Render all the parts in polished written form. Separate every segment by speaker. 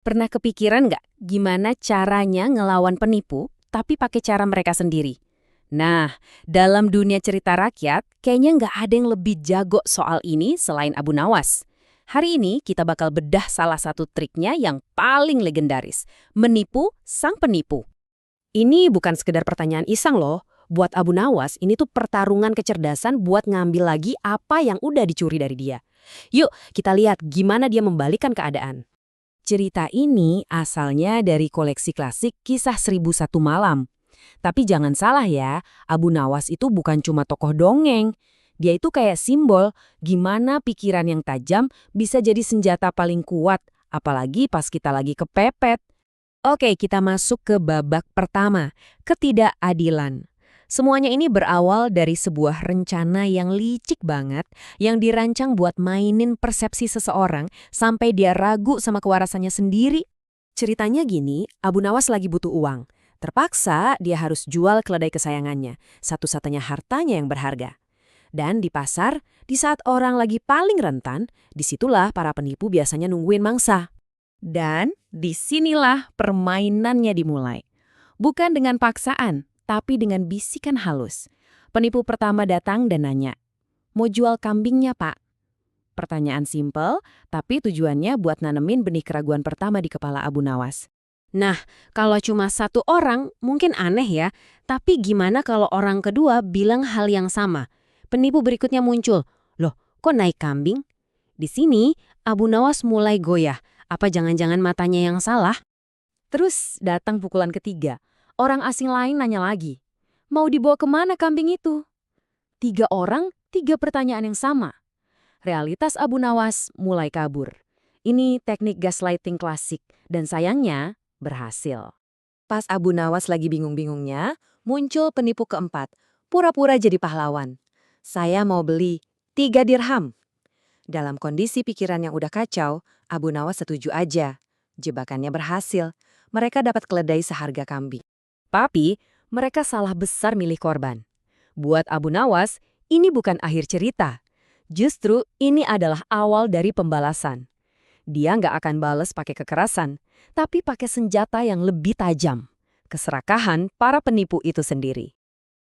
Speaker 1: Pernah kepikiran nggak gimana caranya ngelawan penipu, tapi pakai cara mereka sendiri? Nah, dalam dunia cerita rakyat, kayaknya nggak ada yang lebih jago soal ini selain Abu Nawas. Hari ini kita bakal bedah salah satu triknya yang paling legendaris, menipu sang penipu. Ini bukan sekedar pertanyaan iseng loh. Buat Abu Nawas, ini tuh pertarungan kecerdasan buat ngambil lagi apa yang udah dicuri dari dia. Yuk, kita lihat gimana dia membalikkan keadaan. Cerita ini asalnya dari koleksi klasik Kisah 1001 Malam. Tapi jangan salah ya, Abu Nawas itu bukan cuma tokoh dongeng. Dia itu kayak simbol gimana pikiran yang tajam bisa jadi senjata paling kuat, apalagi pas kita lagi kepepet. Oke, kita masuk ke babak pertama, ketidakadilan. Semuanya ini berawal dari sebuah rencana yang licik banget, yang dirancang buat mainin persepsi seseorang sampai dia ragu sama kewarasannya sendiri. Ceritanya gini, Abu Nawas lagi butuh uang. Terpaksa dia harus jual keledai kesayangannya, satu-satunya hartanya yang berharga. Dan di pasar, di saat orang lagi paling rentan, disitulah para penipu biasanya nungguin mangsa. Dan disinilah permainannya dimulai. Bukan dengan paksaan, tapi dengan bisikan halus. Penipu pertama datang dan nanya, "Mau jual kambingnya, Pak?" Pertanyaan simpel, tapi tujuannya buat nanemin benih keraguan pertama di kepala Abu Nawas. Nah, kalau cuma satu orang, mungkin aneh ya. Tapi gimana kalau orang kedua bilang hal yang sama? Penipu berikutnya muncul. Loh, kok naik kambing? Di sini, Abu Nawas mulai goyah. Apa jangan-jangan matanya yang salah? Terus datang pukulan ketiga. Orang asing lain nanya lagi. Mau dibawa kemana kambing itu? Tiga orang, tiga pertanyaan yang sama. Realitas Abu Nawas mulai kabur. Ini teknik gaslighting klasik, dan sayangnya berhasil. Pas Abu Nawas lagi bingung-bingungnya, muncul penipu keempat, pura-pura jadi pahlawan. Saya mau beli 3 dirham. Dalam kondisi pikiran yang udah kacau, Abu Nawas setuju aja. Jebakannya berhasil. Mereka dapat keledai seharga kambing. Tapi, mereka salah besar milih korban. Buat Abu Nawas, ini bukan akhir cerita. Justru ini adalah awal dari pembalasan. Dia nggak akan bales pakai kekerasan, tapi pakai senjata yang lebih tajam. Keserakahan para penipu itu sendiri.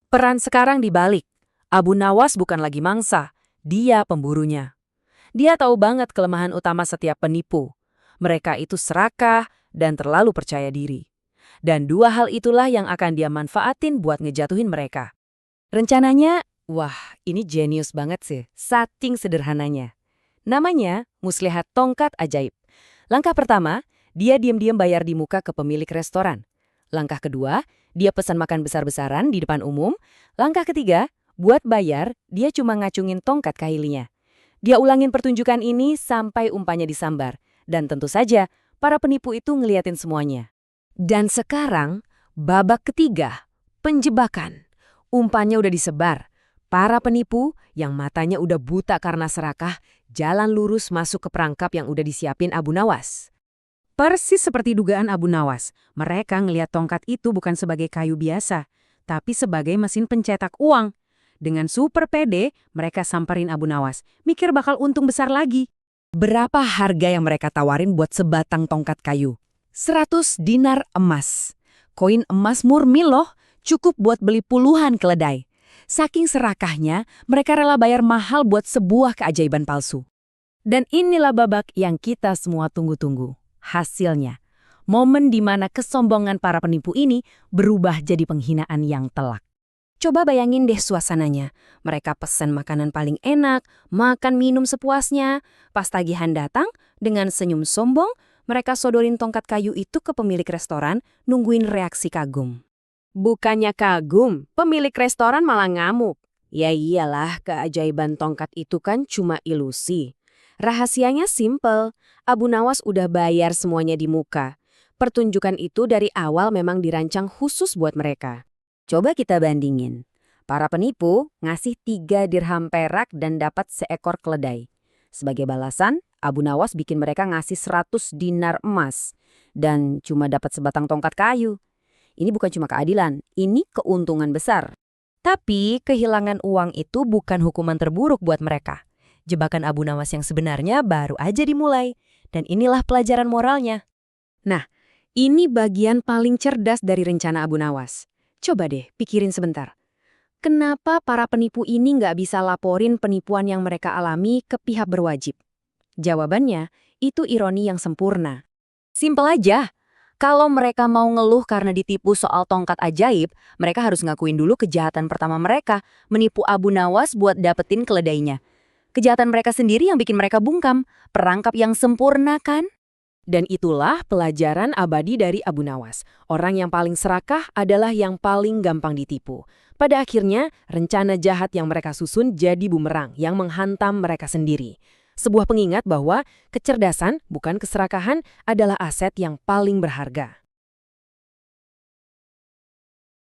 Speaker 1: Peran sekarang dibalik. Abu Nawas bukan lagi mangsa, dia pemburunya. Dia tahu banget kelemahan utama setiap penipu. Mereka itu serakah dan terlalu percaya diri. Dan dua hal itulah yang akan dia manfaatin buat ngejatuhin mereka. Rencananya, wah ini jenius banget sih, saking sederhananya. Namanya muslihat tongkat ajaib. Langkah pertama, dia diam-diam bayar di muka ke pemilik restoran. Langkah kedua, dia pesan makan besar-besaran di depan umum. Langkah ketiga, buat bayar, dia cuma ngacungin tongkat kahilinya. Dia ulangin pertunjukan ini sampai umpannya disambar. Dan tentu saja, para penipu itu ngeliatin semuanya. Dan sekarang, babak ketiga, penjebakan. Umpannya udah disebar. Para penipu yang matanya udah buta karena serakah, jalan lurus masuk ke perangkap yang udah disiapin Abu Nawas. Persis seperti dugaan Abu Nawas, mereka ngelihat tongkat itu bukan sebagai kayu biasa, tapi sebagai mesin pencetak uang. Dengan super pede, mereka samperin Abu Nawas, mikir bakal untung besar lagi. Berapa harga yang mereka tawarin buat sebatang tongkat kayu? 100 dinar emas. Koin emas murni loh, cukup buat beli puluhan keledai. Saking serakahnya, mereka rela bayar mahal buat sebuah keajaiban palsu. Dan inilah babak yang kita semua tunggu-tunggu. Hasilnya, momen di mana kesombongan para penipu ini berubah jadi penghinaan yang telak. Coba bayangin deh suasananya. Mereka pesan makanan paling enak, makan minum sepuasnya. Pas tagihan datang, dengan senyum sombong, mereka sodorin tongkat kayu itu ke pemilik restoran, nungguin reaksi kagum. Bukannya kagum, pemilik restoran malah ngamuk. Ya iyalah, keajaiban tongkat itu kan cuma ilusi. Rahasianya simpel, Abu Nawas udah bayar semuanya di muka. Pertunjukan itu dari awal memang dirancang khusus buat mereka. Coba kita bandingin. Para penipu ngasih 3 dirham perak dan dapat seekor keledai. Sebagai balasan, Abu Nawas bikin mereka ngasih 100 dinar emas. Dan cuma dapat sebatang tongkat kayu. Ini bukan cuma keadilan, ini keuntungan besar. Tapi kehilangan uang itu bukan hukuman terburuk buat mereka. Jebakan Abu Nawas yang sebenarnya baru aja dimulai. Dan inilah pelajaran moralnya. Nah, ini bagian paling cerdas dari rencana Abu Nawas. Coba deh pikirin sebentar. Kenapa para penipu ini nggak bisa laporin penipuan yang mereka alami ke pihak berwajib? Jawabannya, itu ironi yang sempurna. Simpel aja. Kalau mereka mau ngeluh karena ditipu soal tongkat ajaib, mereka harus ngakuin dulu kejahatan pertama mereka, menipu Abu Nawas buat dapetin keledainya. Kejahatan mereka sendiri yang bikin mereka bungkam, perangkap yang sempurna kan? Dan itulah pelajaran abadi dari Abu Nawas. Orang yang paling serakah adalah yang paling gampang ditipu. Pada akhirnya, rencana jahat yang mereka susun jadi bumerang yang menghantam mereka sendiri. Sebuah pengingat bahwa kecerdasan, bukan keserakahan, adalah aset yang paling berharga.